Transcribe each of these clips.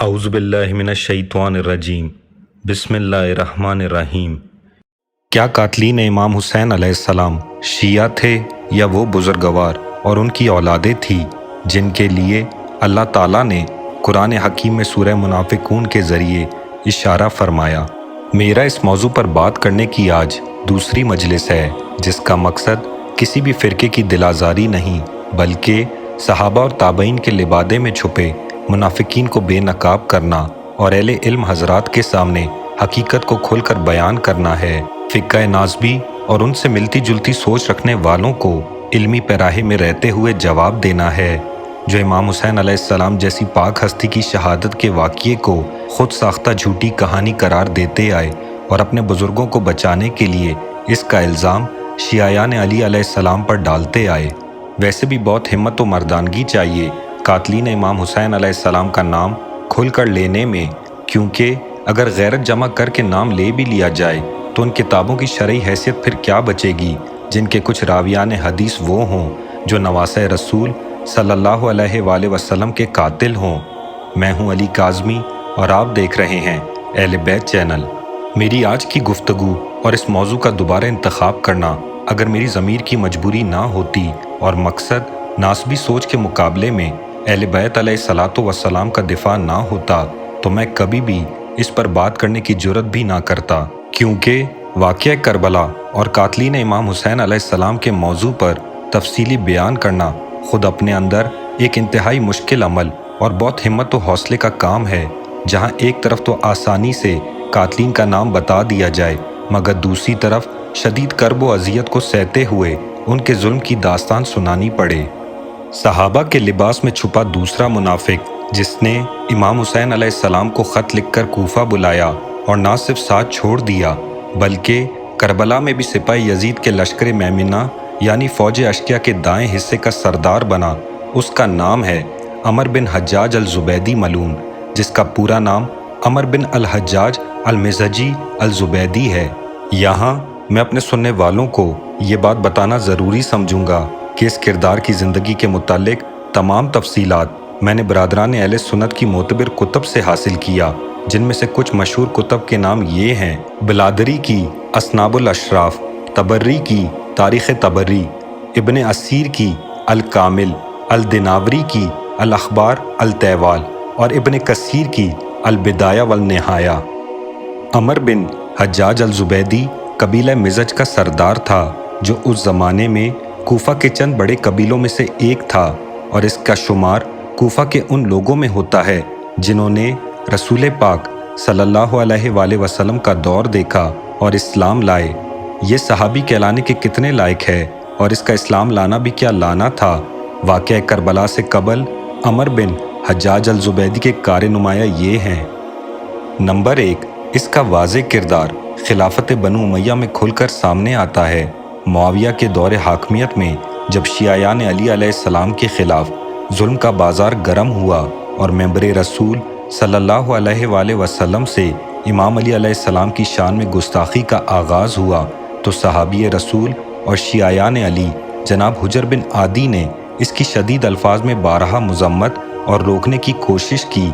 اعوذ باللہ من الشیطان الرجیم بسم اللہ الرحمن الرحیم۔ کیا قاتلین امام حسین علیہ السلام شیعہ تھے یا وہ بزرگوار اور ان کی اولادیں تھی جن کے لیے اللہ تعالیٰ نے قرآن حکیم میں سورہ منافقون کے ذریعے اشارہ فرمایا؟ میرا اس موضوع پر بات کرنے کی آج دوسری مجلس ہے، جس کا مقصد کسی بھی فرقے کی دل آزاری نہیں بلکہ صحابہ اور تابعین کے لبادے میں چھپے منافقین کو بے نقاب کرنا اور اہل علم حضرات کے سامنے حقیقت کو کھول کر بیان کرنا ہے۔ فقہ ناصبی اور ان سے ملتی جلتی سوچ رکھنے والوں کو علمی پیراہے میں رہتے ہوئے جواب دینا ہے، جو امام حسین علیہ السلام جیسی پاک ہستی کی شہادت کے واقعے کو خود ساختہ جھوٹی کہانی قرار دیتے آئے اور اپنے بزرگوں کو بچانے کے لیے اس کا الزام شیعیان علی علیہ السلام پر ڈالتے آئے۔ ویسے بھی بہت ہمت و مردانگی چاہیے قاتلین امام حسین علیہ السلام کا نام کھل کر لینے میں، کیونکہ اگر غیرت جمع کر کے نام لے بھی لیا جائے تو ان کتابوں کی شرعی حیثیت پھر کیا بچے گی جن کے کچھ راویان حدیث وہ ہوں جو نواسۂ رسول صلی اللہ علیہ وآلہ وسلم کے قاتل ہوں۔ میں ہوں علی کاظمی اور آپ دیکھ رہے ہیں اہل بیت چینل۔ میری آج کی گفتگو اور اس موضوع کا دوبارہ انتخاب کرنا اگر میری ضمیر کی مجبوری نہ ہوتی اور مقصد ناسبی سوچ کے مقابلے میں اہل بیت علیہ الصلاۃ والسلام کا دفاع نہ ہوتا تو میں کبھی بھی اس پر بات کرنے کی جرت بھی نہ کرتا، کیونکہ واقعہ کربلا اور قاتلین امام حسین علیہ السلام کے موضوع پر تفصیلی بیان کرنا خود اپنے اندر ایک انتہائی مشکل عمل اور بہت ہمت و حوصلے کا کام ہے، جہاں ایک طرف تو آسانی سے قاتلین کا نام بتا دیا جائے مگر دوسری طرف شدید کرب و اذیت کو سہتے ہوئے ان کے ظلم کی داستان سنانی پڑے۔ صحابہ کے لباس میں چھپا دوسرا منافق جس نے امام حسین علیہ السلام کو خط لکھ کر کوفہ بلایا اور نہ صرف ساتھ چھوڑ دیا بلکہ کربلا میں بھی سپاہی یزید کے لشکر میمنہ یعنی فوج اشقیہ کے دائیں حصے کا سردار بنا، اس کا نام ہے عمر بن حجاج الزبیدی ملعون، جس کا پورا نام عمر بن الحجاج المزہجی الزبیدی ہے۔ یہاں میں اپنے سننے والوں کو یہ بات بتانا ضروری سمجھوں گا کہ اس کردار کی زندگی کے متعلق تمام تفصیلات میں نے برادران اہل سنت کی معتبر کتب سے حاصل کیا، جن میں سے کچھ مشہور کتب کے نام یہ ہیں: بلادری کی اصناب الاشراف، تبری کی تاریخ تبری، ابن اسیر کی الکامل، الدناوری کی الاخبار التیوال اور ابن کثیر کی البدایہ والنہایہ۔ عمر بن حجاج الزبیدی قبیلہ مزج کا سردار تھا جو اس زمانے میں کوفہ کے چند بڑے قبیلوں میں سے ایک تھا، اور اس کا شمار کوفہ کے ان لوگوں میں ہوتا ہے جنہوں نے رسول پاک صلی اللہ علیہ وآلہ وسلم کا دور دیکھا اور اسلام لائے۔ یہ صحابی کہلانے کے کتنے لائق ہے اور اس کا اسلام لانا بھی کیا لانا تھا۔ واقعہ کربلا سے قبل عمر بن حجاج الزبیدی کے کار نمایاں یہ ہیں: نمبر 1، اس کا واضح کردار خلافت بنو امیہ میں کھل کر سامنے آتا ہے۔ معاویہ کے دور حاکمیت میں جب شیعیان علی علیہ السلام کے خلاف ظلم کا بازار گرم ہوا اور ممبر رسول صلی اللہ علیہ وآلہ وسلم سے امام علی علیہ السلام کی شان میں گستاخی کا آغاز ہوا تو صحابی رسول اور شیعیان علی جناب حجر بن عادی نے اس کی شدید الفاظ میں بارہا مذمت اور روکنے کی کوشش کی۔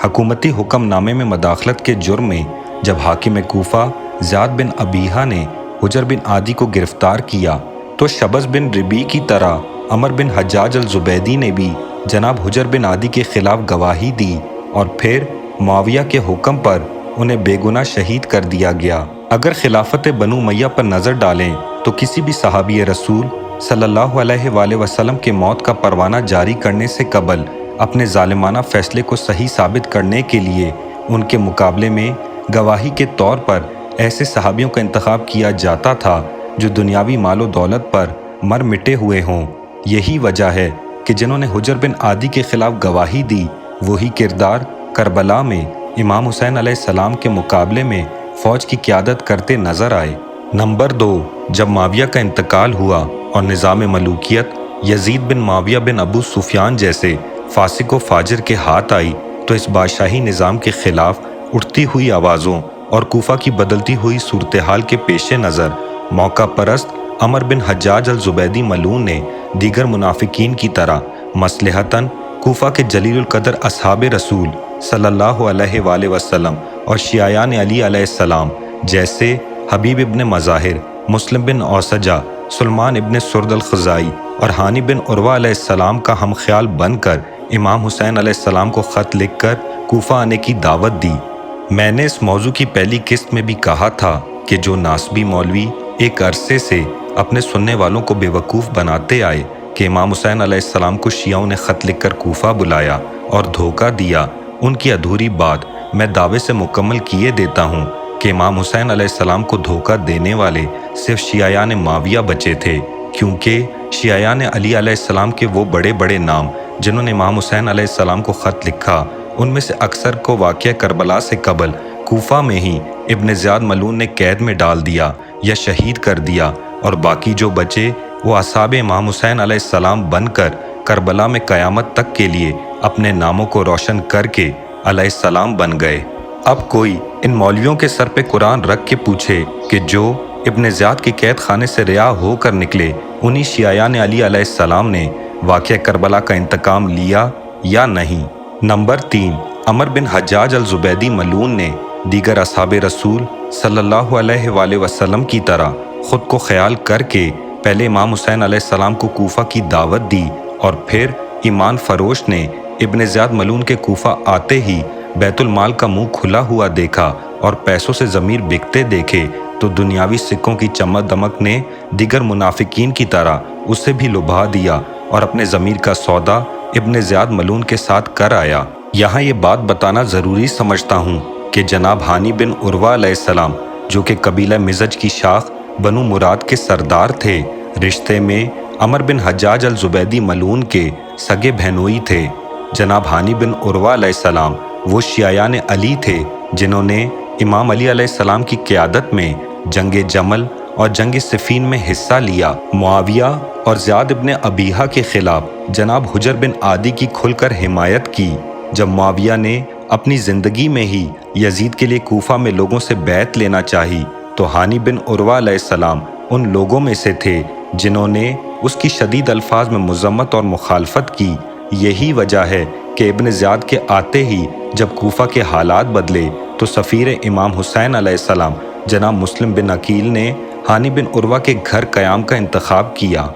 حکومتی حکم نامے میں مداخلت کے جرم میں جب حاکم کوفہ زیاد بن ابیہا نے حجر بن عادی کو گرفتار کیا تو شبز بن ربی کی طرح عمر بن حجاج الزبیدی نے بھی جناب حجر بن عادی کے خلاف گواہی دی اور پھر معاویہ کے حکم پر انہیں بے گناہ شہید کر دیا گیا۔ اگر خلافت بنو امیہ پر نظر ڈالیں تو کسی بھی صحابی رسول صلی اللہ علیہ وآلہ وسلم کے موت کا پروانہ جاری کرنے سے قبل اپنے ظالمانہ فیصلے کو صحیح ثابت کرنے کے لیے ان کے مقابلے میں گواہی کے طور پر ایسے صحابیوں کا انتخاب کیا جاتا تھا جو دنیاوی مال و دولت پر مر مٹے ہوئے ہوں۔ یہی وجہ ہے کہ جنہوں نے حجر بن عادی کے خلاف گواہی دی وہی کردار کربلا میں امام حسین علیہ السلام کے مقابلے میں فوج کی قیادت کرتے نظر آئے۔ نمبر 2، جب معاویہ کا انتقال ہوا اور نظام ملوکیت یزید بن معاویہ بن ابو سفیان جیسے فاسق و فاجر کے ہاتھ آئی تو اس بادشاہی نظام کے خلاف اٹھتی ہوئی آوازوں اور کوفہ کی بدلتی ہوئی صورتحال کے پیش نظر موقع پرست عمر بن حجاج الزبیدی ملعون نے دیگر منافقین کی طرح مصلحتاً کوفہ کے جلیل القدر اصحاب رسول صلی اللہ علیہ وآلہ وسلم اور شیعیان علی علیہ السلام جیسے حبیب ابن مظاہر، مسلم بن اوسجہ، سلمان ابن سرد الخزائی اور ہانی بن عروہ علیہ السلام کا ہم خیال بن کر امام حسین علیہ السلام کو خط لکھ کر کوفہ آنے کی دعوت دی۔ میں نے اس موضوع کی پہلی قسط میں بھی کہا تھا کہ جو ناسبی مولوی ایک عرصے سے اپنے سننے والوں کو بے وقوف بناتے آئے کہ امام حسین علیہ السلام کو شیعوں نے خط لکھ کر کوفہ بلایا اور دھوکہ دیا، ان کی ادھوری بات میں دعوے سے مکمل کیے دیتا ہوں کہ امام حسین علیہ السلام کو دھوکہ دینے والے صرف شیعیان معاویہ بچے تھے، کیونکہ شیعیان علی علیہ السلام کے وہ بڑے بڑے نام جنہوں نے امام حسین علیہ السلام کو خط لکھا، ان میں سے اکثر کو واقعہ کربلا سے قبل کوفہ میں ہی ابن زیاد ملعون نے قید میں ڈال دیا یا شہید کر دیا، اور باقی جو بچے وہ اصحاب امام حسین علیہ السلام بن کر کربلا میں قیامت تک کے لیے اپنے ناموں کو روشن کر کے علیہ السلام بن گئے۔ اب کوئی ان مولویوں کے سر پہ قرآن رکھ کے پوچھے کہ جو ابن زیاد کے قید خانے سے رہا ہو کر نکلے انہی شیعیان علی علیہ السلام نے واقعہ کربلا کا انتقام لیا یا نہیں؟ نمبر 3، عمر بن حجاج الزبیدی ملعون نے دیگر اصحاب رسول صلی اللہ علیہ وآلہ وسلم کی طرح خود کو خیال کر کے پہلے امام حسین علیہ السلام کو کوفہ کی دعوت دی، اور پھر ایمان فروش نے ابن زیاد ملعون کے کوفہ آتے ہی بیت المال کا منہ کھلا ہوا دیکھا اور پیسوں سے ضمیر بکتے دیکھے تو دنیاوی سکوں کی چمک دمک نے دیگر منافقین کی طرح اسے بھی لبھا دیا اور اپنے ضمیر کا سودا ابن زیاد ملعون کے ساتھ کر آیا۔ یہاں یہ بات بتانا ضروری سمجھتا ہوں کہ جناب ہانی بن عروہ علیہ السلام جو کہ قبیلہ مزج کی شاخ بنو مراد کے سردار تھے، رشتے میں عمر بن حجاج الزبیدی ملعون کے سگے بہنوئی تھے۔ جناب ہانی بن عروہ علیہ السلام وہ شیعیان علی تھے جنہوں نے امام علی علیہ السلام کی قیادت میں جنگ جمل اور جنگ صفین میں حصہ لیا۔ معاویہ اور زیاد ابن ابیہا کے خلاف جناب حجر بن عادی کی کھل کر حمایت کی۔ جب معاویہ نے اپنی زندگی میں ہی یزید کے لیے کوفہ میں لوگوں سے بیعت لینا چاہی تو ہانی بن عروہ علیہ السلام ان لوگوں میں سے تھے جنہوں نے اس کی شدید الفاظ میں مذمت اور مخالفت کی۔ یہی وجہ ہے کہ ابن زیاد کے آتے ہی جب کوفہ کے حالات بدلے تو سفیر امام حسین علیہ السلام جناب مسلم بن عقیل نے ہانی بن عروہ کے گھر قیام کا انتخاب کیا۔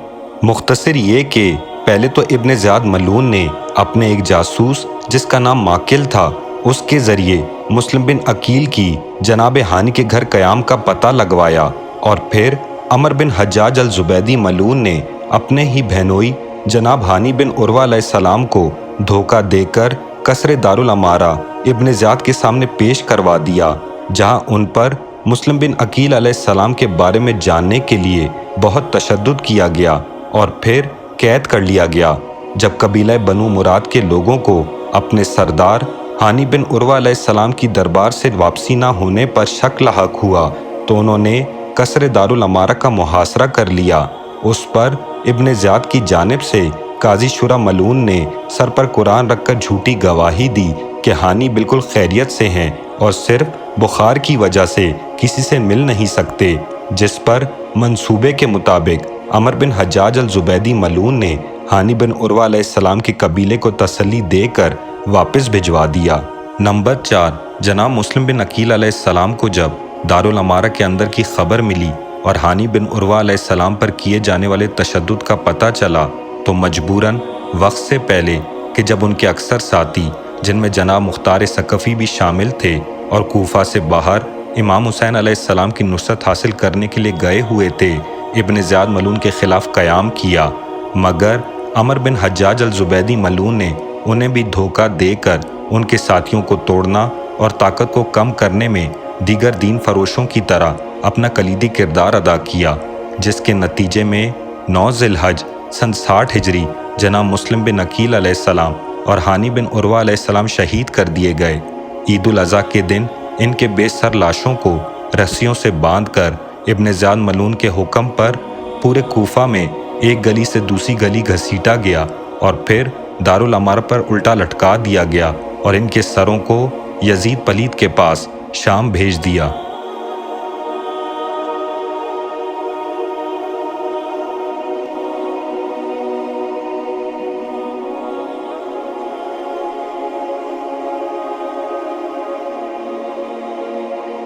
مختصر یہ کہ پہلے تو ابن زیاد ملعون نے اپنے ایک جاسوس جس کا نام ماکل تھا اس کے ذریعے مسلم بن عقیل کی جناب ہانی کے گھر قیام کا پتہ لگوایا، اور پھر عمر بن حجاج الزبیدی ملعون نے اپنے ہی بہنوئی جناب ہانی بن عروہ علیہ السلام کو دھوکہ دے کر قصر دارالامارہ ابن زیاد کے سامنے پیش کروا دیا، جہاں ان پر مسلم بن عقیل علیہ السلام کے بارے میں جاننے کے لیے بہت تشدد کیا گیا اور پھر قید کر لیا گیا۔ جب قبیلہ بنو مراد کے لوگوں کو اپنے سردار ہانی بن عروہ علیہ السلام کی دربار سے واپسی نہ ہونے پر شک لاحق ہوا تو انہوں نے قصر دارالامارہ کا محاصرہ کر لیا۔ اس پر ابن زیاد کی جانب سے قاضی شورا ملعون نے سر پر قرآن رکھ کر جھوٹی گواہی دی کہ ہانی بالکل خیریت سے ہیں اور صرف بخار کی وجہ سے کسی سے مل نہیں سکتے، جس پر منصوبے کے مطابق عمر بن حجاج الزبیدی ملعون نے ہانی بن عروہ علیہ السلام کے قبیلے کو تسلی دے کر واپس بھجوا دیا۔ نمبر 4، جناب مسلم بن عقیل علیہ السلام کو جب دارالامارہ کے اندر کی خبر ملی اور ہانی بن عروہ علیہ السلام پر کیے جانے والے تشدد کا پتہ چلا تو مجبوراً وقت سے پہلے کہ جب ان کے اکثر ساتھی جن میں جناب مختار ثقفی بھی شامل تھے اور کوفہ سے باہر امام حسین علیہ السلام کی نصرت حاصل کرنے کے لیے گئے ہوئے تھے، ابن زیاد ملعون کے خلاف قیام کیا، مگر عمر بن حجاج الزبیدی ملعون نے انہیں بھی دھوکہ دے کر ان کے ساتھیوں کو توڑنا اور طاقت کو کم کرنے میں دیگر دین فروشوں کی طرح اپنا کلیدی کردار ادا کیا، جس کے نتیجے میں 9 ذی الحج سن 60 ہجری جناب مسلم بن عقیل علیہ السلام اور ہانی بن عروہ علیہ السلام شہید کر دیے گئے۔ عید الاضحیٰ کے دن ان کے بے سر لاشوں کو رسیوں سے باندھ کر ابن زیاد ملعون کے حکم پر پورے کوفہ میں ایک گلی سے دوسری گلی گھسیٹا گیا اور پھر دارالامارہ پر الٹا لٹکا دیا گیا اور ان کے سروں کو یزید پلید کے پاس شام بھیج دیا۔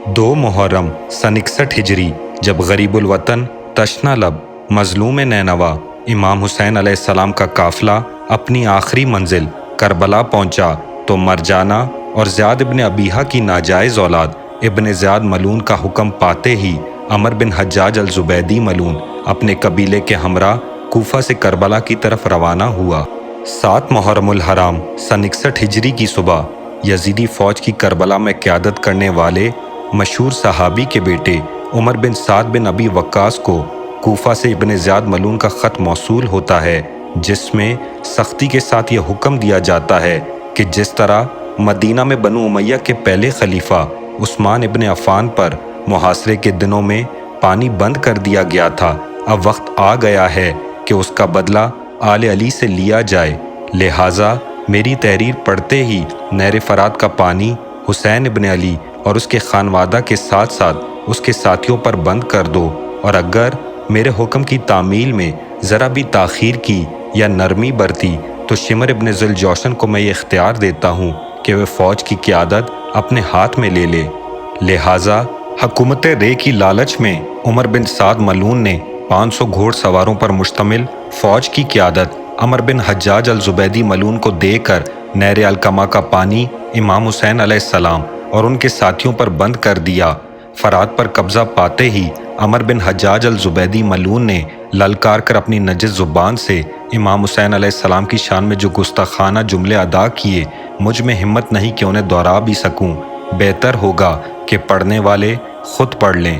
2 محرم سن 61 ہجری جب غریب الوطن تشنا لب مظلوم نینوا امام حسین علیہ السلام کا قافلہ اپنی آخری منزل کربلا پہنچا تو مرجانہ اور زیاد ابن ابیہا کی ناجائز اولاد ابن زیاد ملعون کا حکم پاتے ہی عمر بن حجاج الزبیدی ملعون اپنے قبیلے کے ہمراہ کوفہ سے کربلا کی طرف روانہ ہوا۔ 7 محرم الحرام سن 61 ہجری کی صبح یزیدی فوج کی کربلا میں قیادت کرنے والے مشہور صحابی کے بیٹے عمر بن سعد بن ابی وقاص کو کوفہ سے ابن زیاد ملعون کا خط موصول ہوتا ہے، جس میں سختی کے ساتھ یہ حکم دیا جاتا ہے کہ جس طرح مدینہ میں بنو امیہ کے پہلے خلیفہ عثمان ابن عفان پر محاصرے کے دنوں میں پانی بند کر دیا گیا تھا، اب وقت آ گیا ہے کہ اس کا بدلہ آل علی سے لیا جائے، لہٰذا میری تحریر پڑھتے ہی نہر فرات کا پانی حسین ابن علی اور اس کے خانوادہ کے ساتھ ساتھ اس کے ساتھیوں پر بند کر دو، اور اگر میرے حکم کی تعمیل میں ذرا بھی تاخیر کی یا نرمی برتی تو شمر ابن ذوالجوشن کو میں یہ اختیار دیتا ہوں کہ وہ فوج کی قیادت اپنے ہاتھ میں لے لے۔ لہٰذا حکومت رے کی لالچ میں عمر بن سعد ملعون نے 500 گھوڑ سواروں پر مشتمل فوج کی قیادت عمر بن حجاج الزبیدی ملعون کو دے کر نہر القمہ کا پانی امام حسین علیہ السلام اور ان کے ساتھیوں پر بند کر دیا۔ فرات پر قبضہ پاتے ہی عمر بن حجاج الزبیدی ملعون نے للکار کر اپنی نجس زبان سے امام حسین علیہ السلام کی شان میں جو گستاخانہ جملے ادا کیے، مجھ میں ہمت نہیں کہ انہیں دہرا بھی سکوں، بہتر ہوگا کہ پڑھنے والے خود پڑھ لیں۔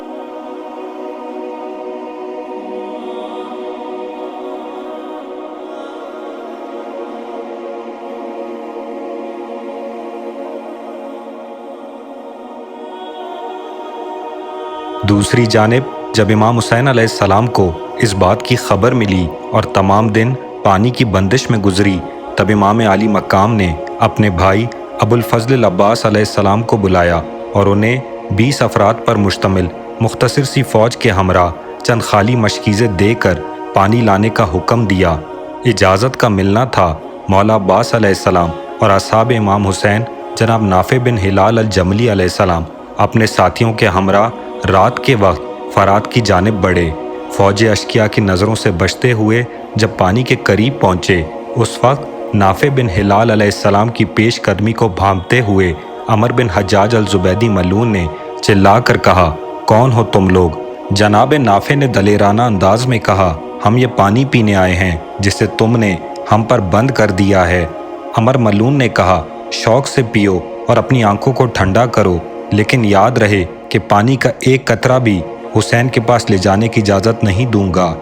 دوسری جانب جب امام حسین علیہ السلام کو اس بات کی خبر ملی اور تمام دن پانی کی بندش میں گزری، تب امام عالی مقام نے اپنے بھائی ابو الفضل العباس علیہ السلام کو بلایا اور انہیں 20 افراد پر مشتمل مختصر سی فوج کے ہمراہ چند خالی مشکیزیں دے کر پانی لانے کا حکم دیا۔ اجازت کا ملنا تھا مولا عباس علیہ السلام اور اصحاب امام حسین جناب نافع بن ہلال الجملی علیہ السلام اپنے ساتھیوں کے ہمراہ رات کے وقت فرات کی جانب بڑھے۔ فوج اشقیاء کی نظروں سے بچتے ہوئے جب پانی کے قریب پہنچے، اس وقت نافع بن ہلال علیہ السلام کی پیش قدمی کو بھانپتے ہوئے عمر بن حجاج الزبیدی ملعون نے چلا کر کہا، کون ہو تم لوگ؟ جناب نافع نے دلیرانہ انداز میں کہا، ہم یہ پانی پینے آئے ہیں جسے تم نے ہم پر بند کر دیا ہے۔ عمر ملعون نے کہا، شوق سے پیو اور اپنی آنکھوں کو ٹھنڈا کرو، لیکن یاد رہے کہ پانی کا ایک قطرہ بھی حسین کے پاس لے جانے کی اجازت نہیں دوں گا۔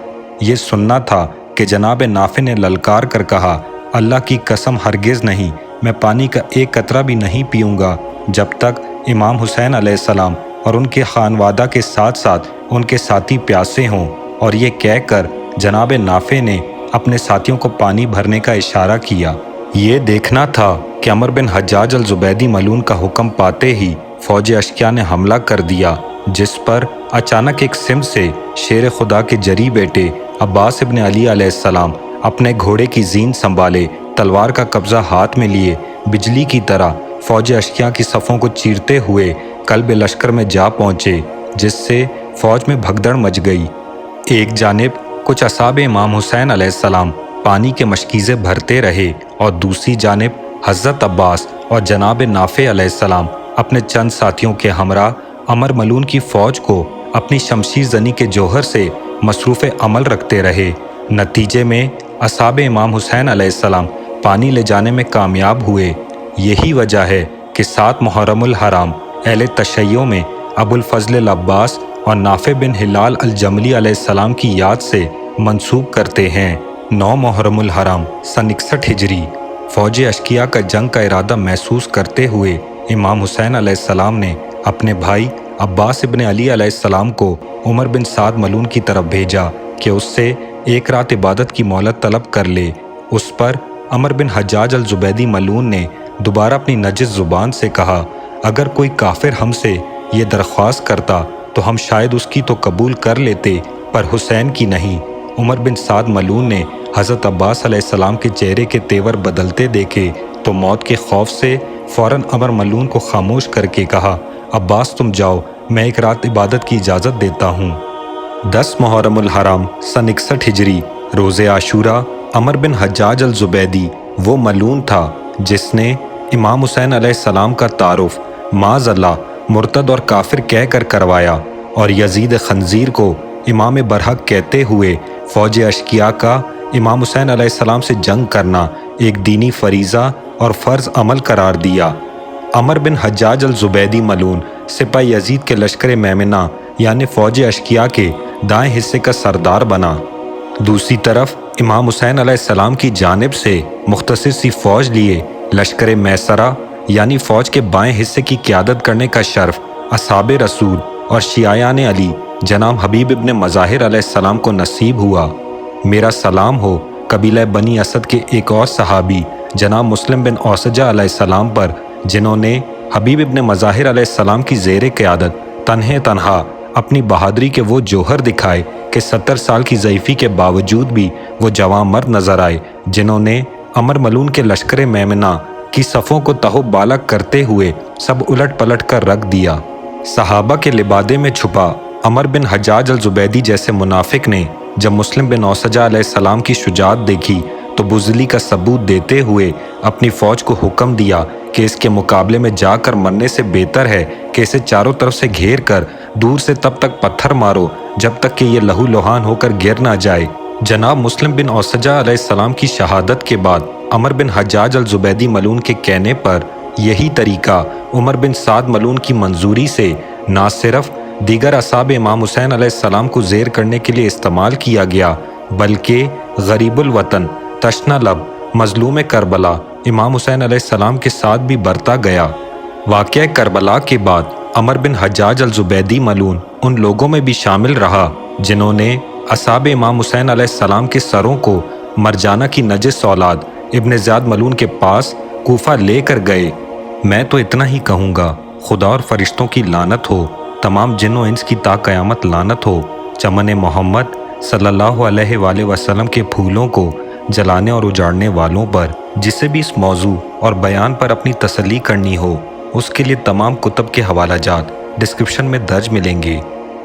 یہ سننا تھا کہ جناب نافع نے للکار کر کہا، اللہ کی قسم ہرگز نہیں، میں پانی کا ایک قطرہ بھی نہیں پیوں گا جب تک امام حسین علیہ السلام اور ان کے خانوادہ کے ساتھ ساتھ ان کے ساتھی پیاسے ہوں۔ اور یہ کہہ کر جناب نافع نے اپنے ساتھیوں کو پانی بھرنے کا اشارہ کیا۔ یہ دیکھنا تھا کہ عمر بن حجاج الزبیدی ملعون کا حکم پاتے ہی فوج اشقیاء نے حملہ کر دیا، جس پر اچانک ایک سمت سے شیر خدا کے جری بیٹے عباس ابن علی علیہ السلام اپنے گھوڑے کی زین سنبھالے، تلوار کا قبضہ ہاتھ میں لیے، بجلی کی طرح فوج اشقیاء کی صفوں کو چیرتے ہوئے قلب لشکر میں جا پہنچے، جس سے فوج میں بھگدڑ مچ گئی۔ ایک جانب کچھ اصحاب امام حسین علیہ السلام پانی کے مشکیزیں بھرتے رہے اور دوسری جانب حضرت عباس اور جناب نافع علیہ السلام اپنے چند ساتھیوں کے ہمراہ عمر ملعون کی فوج کو اپنی شمشیر زنی کے جوہر سے مصروف عمل رکھتے رہے۔ نتیجے میں اصحاب امام حسین علیہ السلام پانی لے جانے میں کامیاب ہوئے۔ یہی وجہ ہے کہ 7 محرم الحرام اہل تشیع میں ابو الفضل العباس اور نافع بن ہلال الجملی علیہ السلام کی یاد سے منسوب کرتے ہیں۔ 9 محرم الحرام سن 61 ہجری فوج اشقیاء کا جنگ کا ارادہ محسوس کرتے ہوئے امام حسین علیہ السلام نے اپنے بھائی عباس ابن علی علیہ السلام کو عمر بن سعد ملعون کی طرف بھیجا کہ اس سے ایک رات عبادت کی مہلت طلب کر لے۔ اس پر عمر بن حجاج الزبیدی ملعون نے دوبارہ اپنی نجس زبان سے کہا، اگر کوئی کافر ہم سے یہ درخواست کرتا تو ہم شاید اس کی تو قبول کر لیتے، پر حسین کی نہیں۔ عمر بن سعد ملعون نے حضرت عباس علیہ السلام کے چہرے کے تیور بدلتے دیکھے، تو موت کے خوف سے فوراً امر ملعون کو خاموش کر کے کہا، عباس تم جاؤ، میں ایک رات عبادت کی اجازت دیتا ہوں۔ 10 محرم الحرام سن 61 ہجری روز عاشورہ عمر بن حجاج الزبیدی وہ ملعون تھا جس نے امام حسین علیہ السلام کا تعارف معاذ اللہ مرتد اور کافر کہہ کر کروایا اور یزید خنزیر کو امام برحق کہتے ہوئے فوج اشقیاء کا امام حسین علیہ السلام سے جنگ کرنا ایک دینی فریضہ اور فرض عمل قرار دیا۔ عمر بن حجاج الزبیدی ملعون سپاہی یزید کے لشکر میمنہ یعنی فوج اشقیاء کے دائیں حصے کا سردار بنا۔ دوسری طرف امام حسین علیہ السلام کی جانب سے مختصر سی فوج لیے لشکر میسرہ یعنی فوج کے بائیں حصے کی قیادت کرنے کا شرف اصحاب رسول اور شیعیان علی جناب حبیب ابن مظاہر علیہ السلام کو نصیب ہوا۔ میرا سلام ہو قبیلہ بنی اسد کے ایک اور صحابی جناب مسلم بن اوسجہ علیہ السلام پر، جنہوں نے حبیب ابن مظاہر علیہ السلام کی زیر قیادت تنہا اپنی بہادری کے وہ جوہر دکھائے کہ 70 سال کی ضعیفی کے باوجود بھی وہ جوان مرد نظر آئے، جنہوں نے عمر ملعون کے لشکر میمنہ کی صفوں کو تہو بالا کرتے ہوئے سب الٹ پلٹ کر رکھ دیا۔ صحابہ کے لبادے میں چھپا عمر بن حجاج الزبیدی جیسے منافق نے جب مسلم بن اوسجہ علیہ السلام کی شجاعت دیکھی تو بزدلی کا ثبوت دیتے ہوئے اپنی فوج کو حکم دیا کہ اس کے مقابلے میں جا کر مرنے سے بہتر ہے کہ اسے چاروں طرف سے گھیر کر دور سے تب تک پتھر مارو جب تک کہ یہ لہو لہان ہو کر گر نہ جائے۔ جناب مسلم بن اوسجہ علیہ السلام کی شہادت کے بعد عمر بن حجاج الزبیدی ملعون کے کہنے پر یہی طریقہ عمر بن سعد ملعون کی منظوری سے نہ صرف دیگر اصحاب امام حسین علیہ السلام کو زیر کرنے کے لیے استعمال کیا گیا بلکہ غریب الوطن تشنہ لب مظلوم کربلا امام حسین علیہ السلام کے ساتھ بھی برتا گیا۔ واقعہ کربلا کے بعد عمر بن حجاج الزبیدی ملعون ان لوگوں میں بھی شامل رہا جنہوں نے اصحاب امام حسین علیہ السلام کے سروں کو مرجانہ کی نجس اولاد ابن زیاد ملعون کے پاس کوفہ لے کر گئے۔ میں تو اتنا ہی کہوں گا، خدا اور فرشتوں کی لعنت ہو، تمام جن و انس کی تا قیامت لعنت ہو، چمن محمد صلی اللہ علیہ وآلہ وسلم کے پھولوں کو جلانے اور اجاڑنے والوں پر۔ جسے بھی اس موضوع اور بیان پر اپنی تسلی کرنی ہو اس کے لیے تمام کتب کے حوالہ جات ڈسکرپشن میں درج ملیں گے۔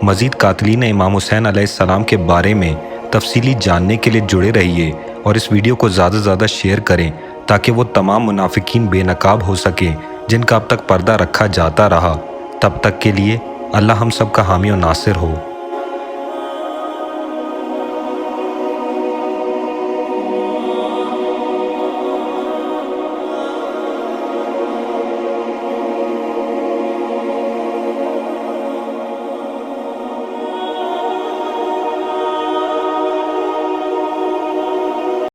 مزید قاتلین امام حسین علیہ السلام کے بارے میں تفصیلی جاننے کے لیے جڑے رہیے اور اس ویڈیو کو زیادہ سے زیادہ شیئر کریں تاکہ وہ تمام منافقین بے نقاب ہو سکیں جن کا اب تک پردہ رکھا جاتا رہا۔ تب تک کے لیے اللہ ہم سب کا حامی و ناصر ہو۔